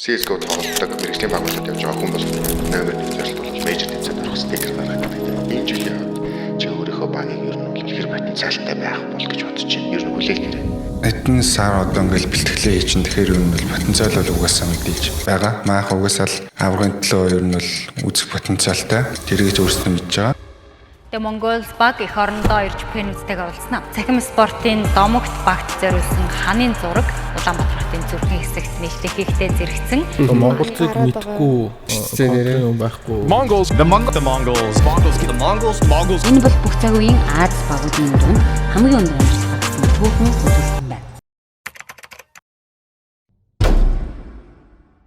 CS:GO тоглодог мэрэгжлийн байгууллагад явж байгаа хүн бол номер 1 зорилт бол мейжер тэмцээнд орох стикер гаргадаг. Энэ жилийн чи өөрийнхөө багийг ер нь бол хэр потенциалтай байх бол гэж бодож байна. Ер нь хүлээлгээрэй. Эдэн сар одоо ингээл бэлтгэлээ хийж ин тэгэхээр ер нь бол потенциал бол угаасаа мэдээж байгаа. Маах угаасаа л аврагын төлөө ер нь бол үзэх потенциалтай. Тэргийж өөрсдөө мэдж байгаа. Тэгээ Mongols баг эх орондоо ирж Пенүцтэйгээ уулзнаа. Цахим спортын домогт багт зориулсан ханын зураг Улаанбаатар хотын зүрхэн хэсэгт нээлттэй хийхдээ зэрэгцэн. Монголыг мэдгүй сценарий юм байхгүй. Mongols. Энэ бол бүх цаг үеийн Аз багуудын дунд хамгийн өндөр амжилт гаргасан түүхэн хөдөлсөн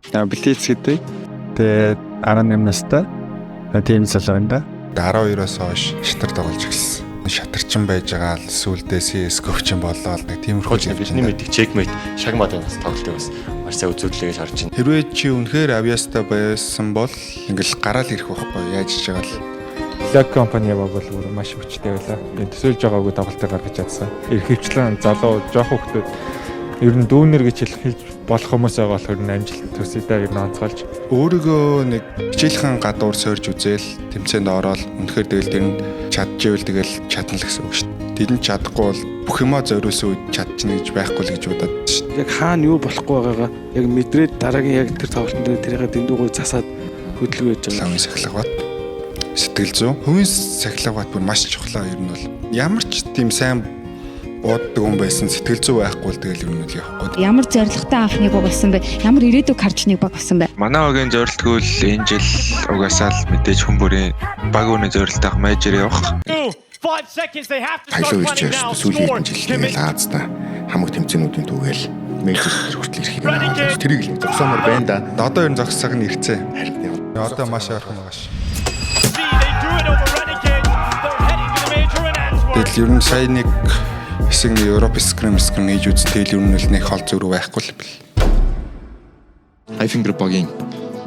байна. Блиц гэдэг. Тэгээд 18 настай. Тийм салганда 12-оос хойш шатар тоглож эхэлсэн. Шатарчин байж байгаа л сүүлдээ CS:GO чин боллоо нэг тиймэрхүү бидний мэдих чекмейт шагмаад байгаас тоглолтыг бас маш сайн үзүүлэлгээж харж байна. Хэрвээ чи үнэхээр авьяастай байсан бол ингээл гараал ирэх байхгүй яаж хийж байгаа л Лаг компани бол маш хүчтэй байлаа. Би төсөөлж байгаагүй тоглолтыг гаргаж чадсан. Эрхэвчлэн залуу жоох хүмүүс ер нь дүүнер гэж хэлж болох хүмүүс байгаа болохоор амжилт төсөйдөө ер нь онцгойлж өөрийгөө нэг хичээлхэн гадуур сорж үзээл тэмцээнд ороод үнэхээр тэгэл тэр нь чадчихвэл тэгэл чадна л гэсэн үг шүү дээ. Тэр нь чадахгүй бол бүх юмаа зориулсан үед чадчихна гэж байхгүй л гэж бодоод шүү дээ. Яг хаана юу болохгүй байгаагаа яг мэдрээд дараагийн яг тэр тоглолтын дээр тэрийг дэндүүгөө засаад хөдөлгөөж байгаа. Лавын сахилгават сэтгэл зүй. Хувийн сахилгават бүр маш чухлаа ер нь бол. Ямар ч тийм сайн боддог хүн байсан сэтгэл зүй байхгүй л тэгэл юм уу явахгүй. Ямар зоригтой анхныг болсон бэ? Ямар ирээдүйг харж нэг баг болсон бэ? Манай багийн зорилтгүй л энэ жил угаасаа л мэдээж хүн бүрийн баг өнөө зорилттой мейжер явах. Хайлуу ирж байгаа сүүлийн хэдэн жил тэгэл Аазда хамаг тэмцээнүүдийн түүгээл мейжер хүртэл ирэх юм байна. Тэрийг л зогсоомор байна да. Одоо ер нь зогссаг нь ирцээ. Харин Одоо маш ойрхон байгаа ш. Тэгэл ер нь сая нэг хэсэг нэг Европ скрим хийж үзтэл ер нь л нэг хол зөрүү байхгүй л бэл. Хайфингер багийн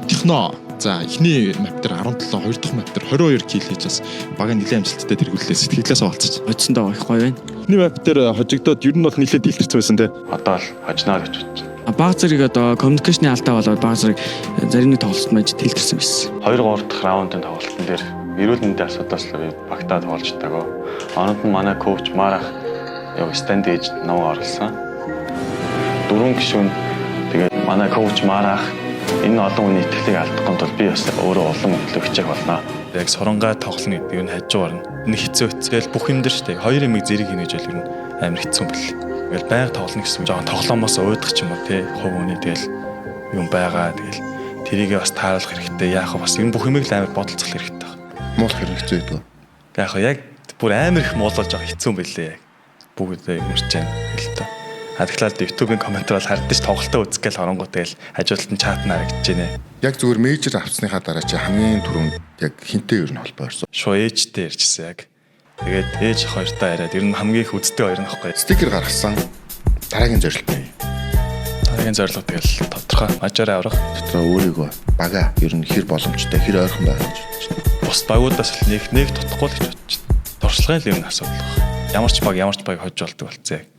техно за эхний мап дээр 17, хоёр дахь мап дээр 22 кил хийж бас багийн нэлээд амжилттай тэргүүллээ сэтгэлээс олцож. Хоцсондоо байхгүй байна. Эхний мап дээр хожигдоод ер нь бол нэлээд илэрч байсан те. Одоо л хожноо гэж бодож байна. Баг зэрэг одоо коммуникашны алдаа болоод баг зэрэг зарим нэг тоглолтод мэж тэлтэрсэн байсан. 2-3 дахь раундын тоглолтын дээр эрүүл мэндийн асуудлаас л багтаа тоглож таагаа. Онод нь манай коуч Марах яг stand age намайг оруулсан. 4 гишүүн тэгээд манай коуч Марах энэ олон хүний итгэлийг алдахгүй тул би бас өөрөө улам хөтлөх хичээх болно. Яг сурангаа тоглоно гэдэг нь хажуугаар нь хэцүү хэцгээл бүх юм дээр штэ. Хоёр ямиг зэрэг хийнэ гэж бол амар хэцүү юм бэл. Ингээл байнга тоглоно гэсэн жоохон тоглоомоос уйдах ч юм уу те. Хов хүний тэгэл юм байгаа тэгэл тэрийгээ бас тааруулах хэрэгтэй. Яг бас энэ бүх юмыг л амар бодолцох хэрэгтэй байна. муулах хэрэгцээ байдаг. Яг бүр амар их муулуулж байгаа хэцүү юм бэлээ. Бүгдээ юмрч जैन хэлтэ. Хадгалаад YouTube-ийн комментар бол хардаж тоглолтоо үзгээл оронгоо тэгэл хажуултан чат нарагдж байна. Яг зүгээр мейжер авсныхаа дараа чи хамгийн түрүүнд яг хинтээ ер нь холбоо ирсэн. Шоо ээжтэй ирчихсэн яг. Тэгээд ээж хоёртаа яриад ер нь хамгийн их үздэг хоёр нь аахгүй. Стикер гаргасан дараагийн зорилт бай. Дараагийн зорилго тэгэл тодорхой мажаараа аврах. Дотроо өөрийгөө бага ер нь хэр боломжтой хэр ойрхон байх гэж бодож байна. Бус багуудаас л нэг тутахгүй л гэж бодож байна. Туршлагын юм асуудал байна. Ямар ч баг хожж болдог болцсон яг.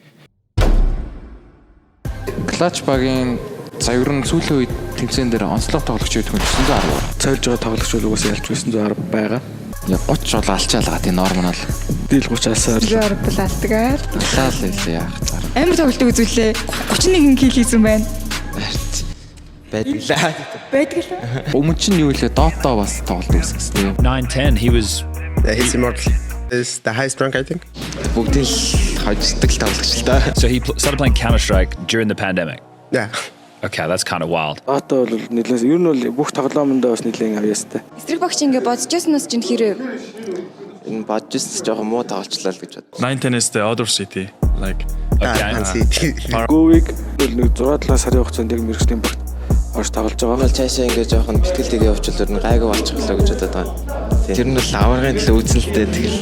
Клач багийн ер нь сүүлийн үед тэмцээн дээр онцлог тоглогч гэдэг нь 910. Цайлж байгаа тоглогч бол угаасаа ялж 910 байгаа. Яг 30 бол алчаалгаа тийм норм нь. Дийл 30-аас Зөөр пластикаар. Талаа л яах цаар. Амар тоглолтыг үзүүлээ. 31 кил хийсэн байна. Байдглаа. Байдглаа. Өмнө чинь юу илээ Dota бас тоглолт үзсэн тийм. 9-10 he was His immortal is the highest rank I think. Бүгдийг хождог тоглогч л да. so he started playing Counter-Strike during the pandemic. Yeah. Okay, that's kind of wild. Ото бол нэлээс ер нь бол бүх тоглоомондоо бас нэлээд авьяастай. Эсрэг багч ингээ бодчихсноос чинь хэрэг. Энэ бодчихсон жоохон муу тоглолчлаа л гэж бод. 9-10 is the other city. Like Говиг бол нэг 6-7 сарын хугацаанд яг мэрэгчлийн багт орж тоглож байгаа. Бол цаашаа ингээ жоохон бэлтгэлтэйгээ явуулчихвал ер нь гайгүй болчихлоо гэж бодод байгаа. Тэр нь бол аваргын төлөө үзэлтэй тэгэл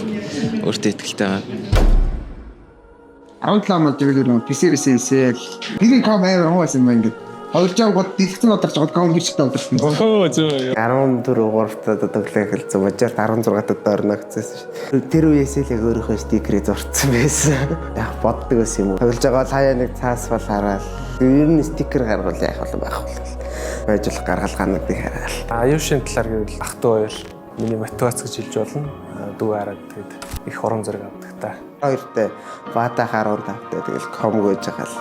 өөртөө итгэлтэй байгаа. 17 мод тэгэл нэг PC-ээсээ бигийн кам амар хоосон юм ингээд. Хоёр жав гол дэлгэцэн одорч гол ком бичтэй одорсон. Охоо зөө. 14 3-т тоглох хэлсэн. Бажаар 16-т орно гэсэн шүү. Тэр үеэс л яг өөрийнхөө стикерийг зурцсан байсан. Яг боддог байсан юм уу? Тоглож байгаа хаяа нэг цаас бол хараад ер нь стикер гаргуул яах вэ байх вэ. байж болох гаргалгаануудыг хараад. Аюушийн талаар гэвэл ах トゥ хоёр миний мотивац гэж хэлж болно. Дүү хараад тэгээд их урам зориг авдаг та. Хоёртой баата харуур тавтай тэгэл ком гүйж байгаа л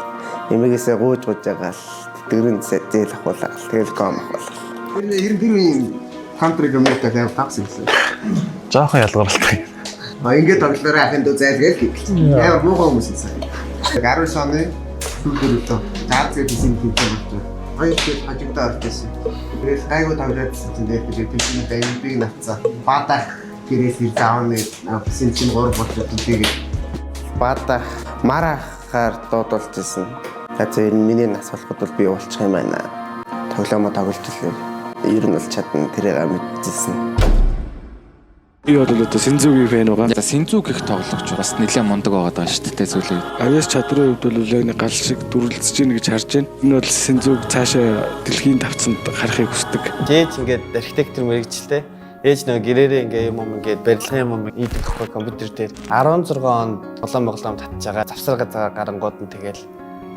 эмээгээсээ гууж байгаа л тэтгэрэн зээл ахуулаа. Тэгэл ком ахуулаа. Тэр үеийн контриг өмнөд тавь тавс гэсэн. Жаахан ялгаралтай. Ингээд тоглоорой ахын дүү зайлгээл гэвэл. Яа муухай хүмүүс сайн. 19 оны сүүлдээ цаазыг хийсэн гэж байна. Хоёр их хажигдаа орчихсон. Тэгээд гайгүй тоглоодсэн чинь тэгээд тэний баймбиг навцаа. Баата гэрээс ир заавны авсан чинь 3 болчихсон тэгээд баата марахаар дуудулж ирсэн. Тэгээд миний нас болоход бол би уулчих юм байна. Тоглоомоо тоглож ирлээ. Ер нь бол чадна тэрийг мэдчихсэн. Би бол одоо Синзүүгийн фэн байгаа. Синзүү гэх тоглогч бас нэлээд мундаг байгаа шүү дээ зүйлээ. Авиас чадрын хувьд бол яг нэг гал шиг дүрлэлцэж гин гэж харж байна. Энэ бол Синзүүг цаашаа дэлхийн тавцанд харахыг хүсдэг. Жээж ингээд архитектор мэрэгчлээ. Ээж нөгөө гэрээрээ ингээ юм ингээд барилгын юм ийдэг байхгүй компьютер дээр 16 онд болон татж байгаа завсарга гарангууд нь тэгэл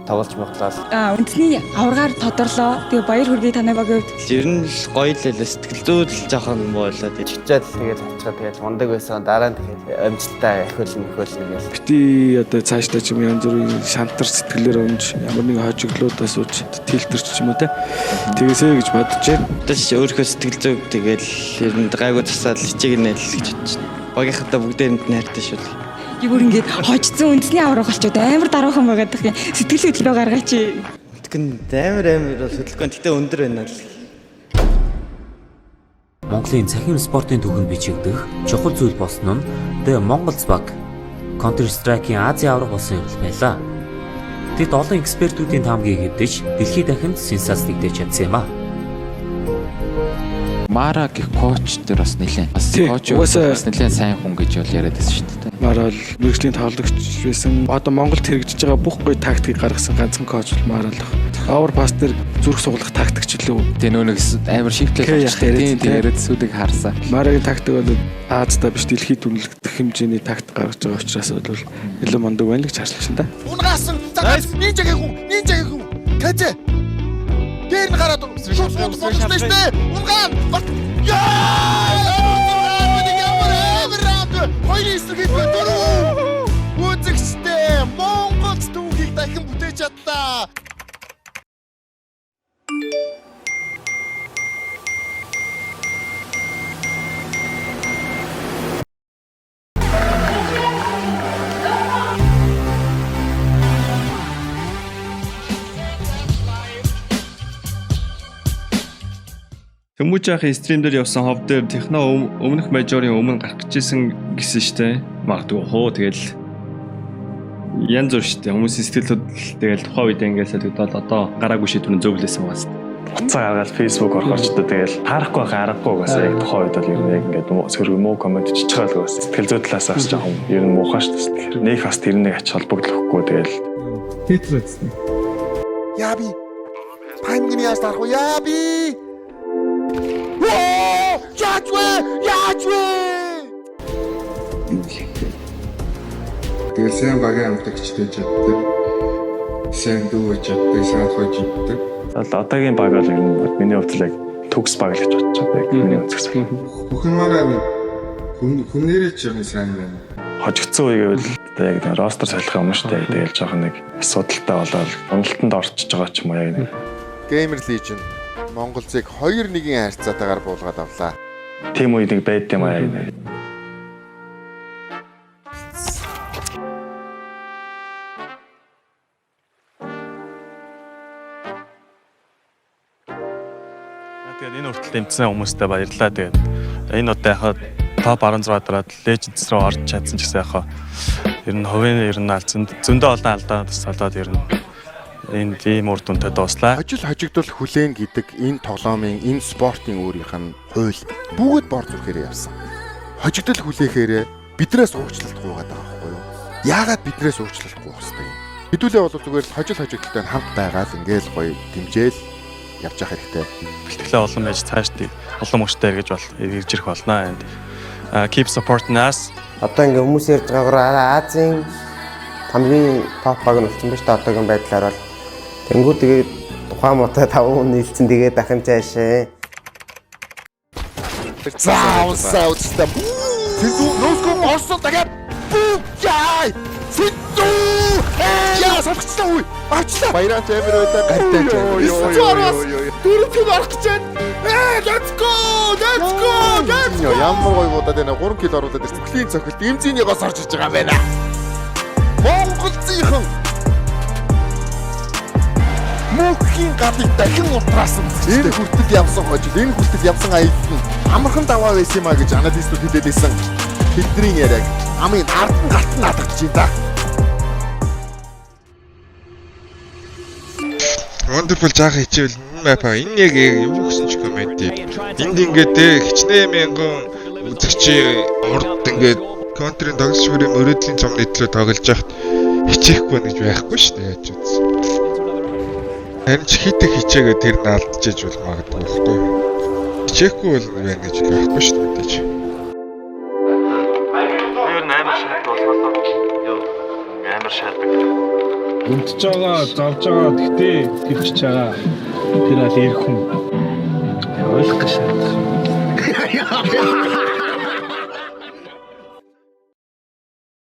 тоглож моглоо. Үндэсний аваргаар тодорлоо. Тэгээ баяр хүргэе танай багийн хувьд. Ер нь гоё л сэтгэл зүйд л жоохон болоо. Чичээд тэгээд авчгаа тэгээд мундаг байсан. Дараа нь тэгээд амжилттай ахиулна гээл. Бити одоо цаашдаа ч юм янз бүрийн шантар сэтгэлээр өмж ямар нэгэн хожиглуудаас сууж тэлтэрч ч юм уу те. Тэгээсэй гэж бодож байна. Одоо ч өөрийнхөө сэтгэл зүйг тэгээд ер нь гайгүй тасаал хичээг нэл гэж бодож байна. Багийнхаа бүгдээрэнд нь хайртай шүү. Юу ингээд хожицсан үндэсний авраг болчоод амар дараахан байгаад их сэтгэл хөдлөлөө гаргаач. Тэгвэл амар бол хөдөлгөөн тэгтээ өндөр байна л. Монголын цахим спортын түүхэнд бичигдэх чухал зүйл болсон нь The Mongols Bug Counter-Strike-ийн Азийн авраг болсон юм байлаа. Тэд олон экспертүүдийн таамгийг хэвдэж дэлхийд дахинд сенсац нэгдэж чадсан юм а. Мара гэх коуч дээр бас нэлээд бас нэлээд сайн хүн гэж бол яриад байсан шүү дээ. Мара бол мэрэгжлийн тоглогч байсан. Одоо Монголд хэрэгжиж байгаа бүх гоё тактикийг гаргасан ганцхан коуч бол Мара л байна. Овер пас дээр зүрх суглах тактикч лөө. Тэгээ нөө нэг амар шифтлээ болчихсон. Тийм яриад сүдийг харсан. Марагийн тактик бол Азида биш дэлхийд дүнлэгдэх хэмжээний тактик гаргаж байгаа учраас бол илүү мундаг байна л гэж харж байна да. Унгасан цагаас нинжагийн хүн. Кэжэ. Дээр нь гараад шууд болсон шүү дээ. Унгаан. Хоёр эсрэгээр дөрөв. Үзэгчтэй Монгол түүхийг дахин бүтээж чадлаа. Тэмүүжийн стрим дээр явсан хов дээр техно өмнөх мажорын өмнө гарах гэжсэн гэсэн штэ. Магадгүй хоо тэгэл янз бүр штэ. Хүмүүсийн сэтгэл хөдлөл тэгэл тухайн үед ингэсэл тэгэл одоо гараагүй шийдвэрэн зөвлөсөн байгаа штэ. Буцаа гаргаад Facebook орохоор ч тэгэл харахгүй аргагүй угаасаа яг тухайн үед бол ер нь яг ингээд сөрөг муу комент чичгаал угаасаа сэтгэл зүй талаас бас жоохон ер нь муухай штэ. Тэгэхээр нэг бас тэрнийг ач холбогдлохгүй тэгэл Тэтрээдсэн. Яаби. Пангины яас тарах яаби. Яачвэ! Тэгээ сайн багийн амтагчтай чаддаг. Сайн дүү чаддаг, сайн хож чаддаг. Одоогийн баг бол ер нь миний хувьд л яг төгс баг л гэж бодож байгаа. Яг миний өнцгөөс. Бүхэн мараа хүнээрээ ч юм сайн байна. Хожигдсан үе гэвэл яг ростер солих юм шүү дээ. Тэгэл жоохон нэг асуудалтай болоод уналтанд орчиж байгаа ч юм уу яг нэг. Gamer Legion Монголцыг 2-1-ийн харьцаатайгаар буулгаад авлаа. Тим үед нэг байд юм аа. Тэгээд энэ хүртэл тэмцсэн хүмүүстээ баярлалаа. Тэгээд энэ удаа яхад топ 16 дараад Legends руу орж чадсан ч гэсэн яхаа ер нь хувийн ер нь зөндөө олон алдаа тусалаад ер нь энэ тийм үр дүнтэй дууслаа. Хожигдол хүлээн гэдэг энэ тоглоомын энэ спортын өөрийнх нь хууль бүгд бор зүрхээр явсан. Хожигдол хүлээхээр биднээс уучлалт гуйгаад байгаа байхгүй юу? Яагаад биднээс уучлалт гуйх хэрэгтэй юм? Хэдүүлээ бол зүгээр л хожигдолтой хамт байгаад ингээл гоё дэмжээл явж явах хэрэгтэй. Бэлтгэлээ олон байж цаашдаа олон мөчтэй эргэж ирж ирэх болно. Keep supporting us. Одоо ингээ хүмүүс ярьж байгаагаар Азийн хамгийн топ баг нь болсон биз дээ одоогийн байдлаар бол тэнгүү тэгээд Тухайн мотой 5 хүн нийлцэн тэгээд дахин цаашаа. За усаа үстэ. Сизүү нөөсгөө орсон дахиад. Яа! Сизүү! Яа, савчлаа үе. Авчлаа. Баяраач амир өдөө гартаа. Дөрөвчөд орох гэж байна. Let's go! Let's go! Let's go! Ямар гоё удаад байна. 3 кг оруулаад ирсэн. Цэвлийн цохилт эмзэнийгоос орж иж байгаа байна. Монголцынхан мөнхийн гадыг дахин ултраасан. Энэ хүртэл явсан хожил, энэ хүртэл явсан аяг нь амархан даваа байсан юм а гэж аналистууд хэлээд байсан. Тэдний яриаг амын ард нь галт нь надагч юм да. Wonderful жаахан хичээл мапа энэ яг юу гэсэн ч комент. Энд ингээд хичнээн мянган үзэгчийн урд ингээд контрын тогс шүрийн мөрөдлийн цом нийтлүү тоглож яхад хичээхгүй гэж байхгүй шүү дээ яаж үз. Харин ч хитэг хичээгээ тэр нь алдчихж бол магадгүй байхгүй. Хичээхгүй бол байна гэж байхгүй шүү дээ гэж. Юу амар шат болмоо. Юу амар шатдаг. Үнтж байгаа, завж байгаа. Гэтэ төвчж байгаа. Тэр аль ирэх хүн. Ойлгох гэж шаардах.